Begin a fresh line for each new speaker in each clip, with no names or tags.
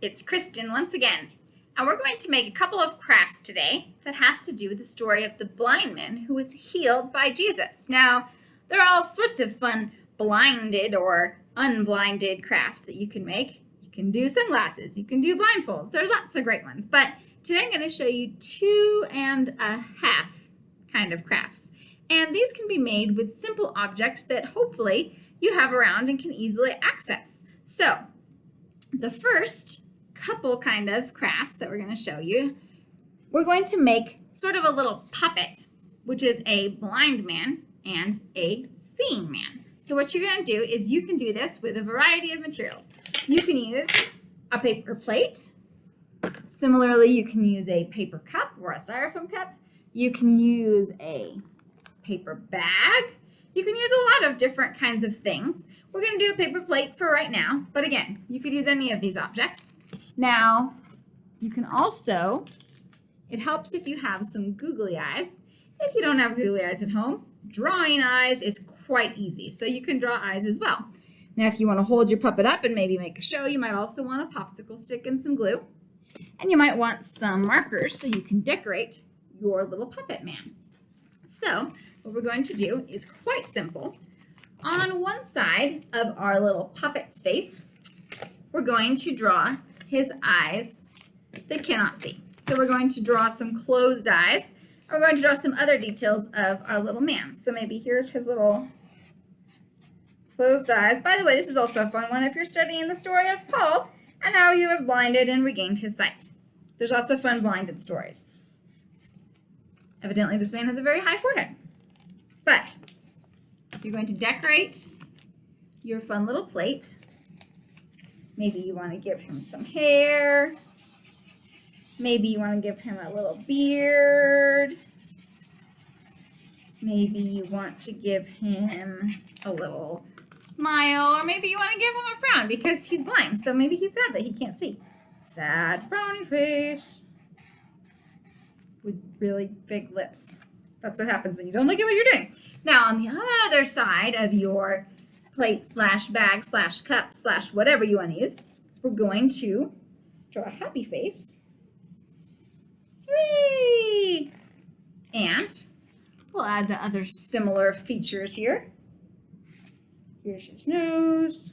it's Kristen once again, and we're going to make a couple of crafts today that have to do with the story of the blind man who was healed by Jesus. Now, there are all sorts of fun blinded or unblinded crafts that you can make. You can do sunglasses, you can do blindfolds, there's lots of great ones, but today I'm going to show you 2.5 kind of crafts. And these can be made with simple objects that hopefully you have around and can easily access. So, the first couple kind of crafts that we're going to show you, we're going to make sort of a little puppet, which is a blind man and a seeing man. So what you're going to do is you can do this with a variety of materials. You can use a paper plate. Similarly, you can use a paper cup or a styrofoam cup. You can use a paper bag. You can use a lot of different kinds of things. We're going to do a paper plate for right now, but again, you could use any of these objects. Now, you can also, it helps if you have some googly eyes. If you don't have googly eyes at home, drawing eyes is quite easy, so you can draw eyes as well. Now, if you want to hold your puppet up and maybe make a show, you might also want a popsicle stick and some glue. And you might want some markers so you can decorate your little puppet man. So what we're going to do is quite simple. On one side of our little puppet's face, we're going to draw his eyes that cannot see. So we're going to draw some closed eyes. We're going to draw some other details of our little man. So maybe here's his little closed eyes. By the way, this is also a fun one if you're studying the story of Paul and how he was blinded and regained his sight. There's lots of fun blinded stories. Evidently, this man has a very high forehead. But if you're going to decorate your fun little plate, maybe you want to give him some hair. Maybe you want to give him a little beard. Maybe you want to give him a little smile. Or maybe you want to give him a frown because he's blind. So maybe he's sad that he can't see. Sad, frowny face with really big lips. That's what happens when you don't look at what you're doing. Now, on the other side of your plate slash bag slash cup slash whatever you want to use, we're going to draw a happy face. Hooray! And we'll add the other similar features here. Here's his nose.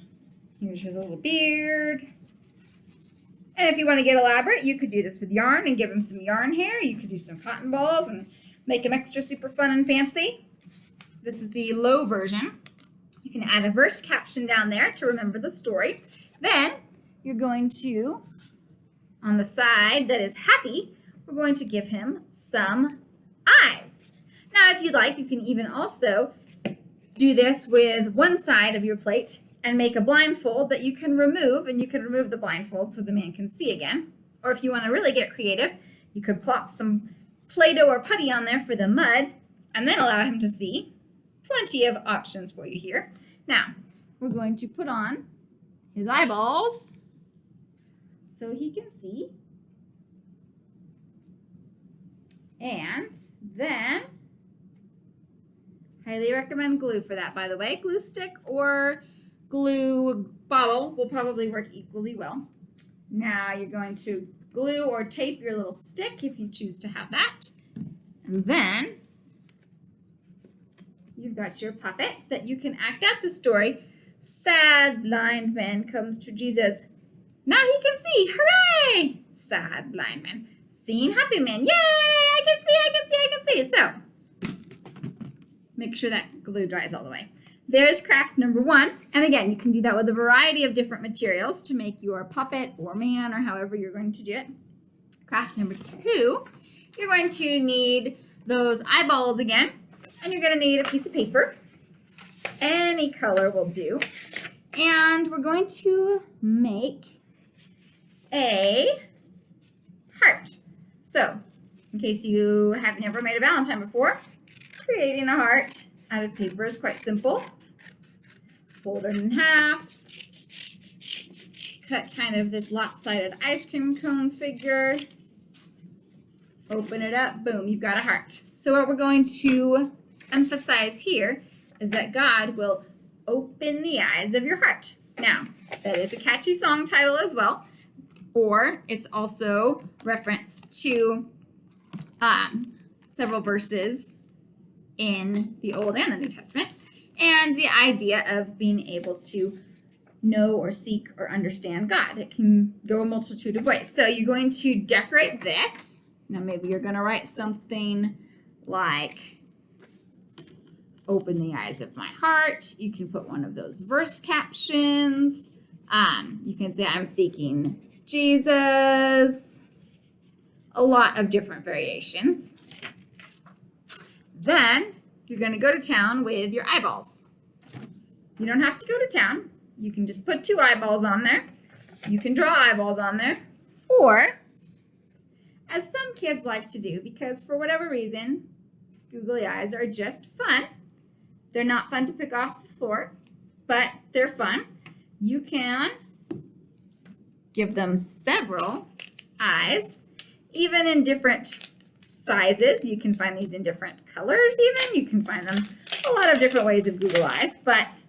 Here's his little beard. And if you want to get elaborate, you could do this with yarn and give him some yarn hair. You could do some cotton balls and make him extra super fun and fancy. This is the low version. You can add a verse caption down there to remember the story. Then you're going to, on the side that is happy, we're going to give him some eyes. Now, if you'd like, you can even also do this with one side of your plate and make a blindfold that you can remove, and you can remove the blindfold so the man can see again. Or if you want to really get creative, you could plop some Play-Doh or putty on there for the mud and then allow him to see. Plenty of options for you here. Now, we're going to put on his eyeballs so he can see. And then, highly recommend glue for that, by the way. Glue stick or glue bottle will probably work equally well. Now you're going to glue or tape your little stick if you choose to have that. And then you've got your puppet that you can act out the story. Sad blind man comes to Jesus. Now he can see. Hooray! Sad blind man. Seeing happy man. Yay! I can see, I can see, I can see. So make sure that glue dries all the way. There's craft number 1. And again, you can do that with a variety of different materials to make your puppet or man or however you're going to do it. Craft number 2, you're going to need those eyeballs again. And you're going to need a piece of paper. Any color will do. And we're going to make a heart. So, in case you have never made a Valentine before, creating a heart out of paper is quite simple. Fold it in half. Cut kind of this lopsided ice cream cone figure. Open it up. Boom, you've got a heart. So what we're going to emphasize here is that God will open the eyes of your heart. Now, that is a catchy song title as well. or it's also reference to several verses in the Old and the New Testament, and the idea of being able to know or seek or understand God. It can go a multitude of ways. So you're going to decorate this. Now maybe you're going to write something like, open the eyes of my heart. You can put one of those verse captions. You can say, I'm seeking Jesus. A lot of different variations. Then you're going to go to town with your eyeballs. You don't have to go to town. You can just put 2 eyeballs on there. You can draw eyeballs on there. Or, as some kids like to do, because for whatever reason, googly eyes are just fun. They're not fun to pick off the floor, but they're fun. You can give them several eyes, even in different sizes. You can find these in different colors even. You can find them a lot of different ways of Google eyes, but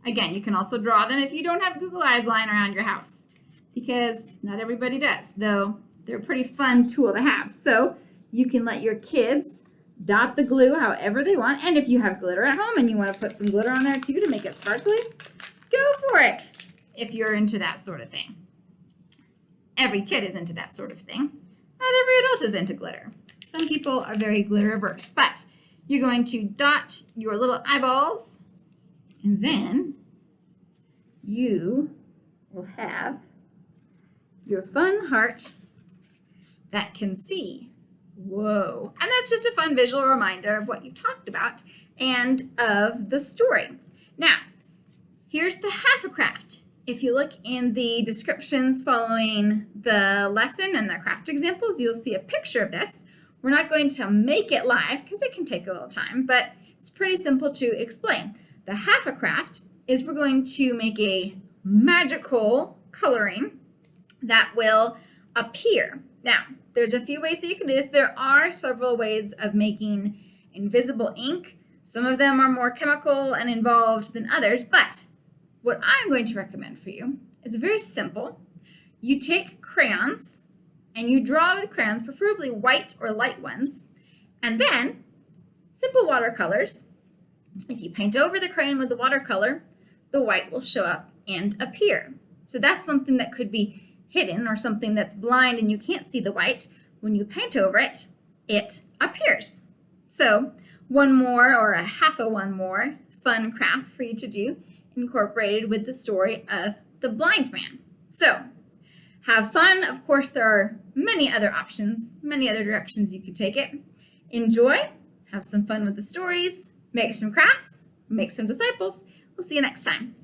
again, you can also draw them if you don't have Google eyes lying around your house, because not everybody does, though they're a pretty fun tool to have. So you can let your kids dot the glue however they want, and if you have glitter at home and you want to put some glitter on there too to make it sparkly, go for it if you're into that sort of thing. Every kid is into that sort of thing. Not every adult is into glitter. Some people are very glitter averse, but you're going to dot your little eyeballs, and then you will have your fun heart that can see. Whoa. And that's just a fun visual reminder of what you've talked about and of the story. Now, here's the half a craft. If you look in the descriptions following the lesson and the craft examples, you'll see a picture of this. We're not going to make it live because it can take a little time, but it's pretty simple to explain. The half a craft is we're going to make a magical coloring that will appear. Now, there's a few ways that you can do this. There are several ways of making invisible ink. Some of them are more chemical and involved than others, but what I'm going to recommend for you is very simple. You take crayons and you draw with crayons, preferably white or light ones, and then simple watercolors. If you paint over the crayon with the watercolor, the white will show up and appear. So that's something that could be hidden or something that's blind and you can't see the white. When you paint over it, it appears. So one more or a half a one more fun craft for you to do, incorporated with the story of the blind man. So have fun. Of course, there are many other options, many other directions you could take it. Enjoy, have some fun with the stories, make some crafts, make some disciples. We'll see you next time.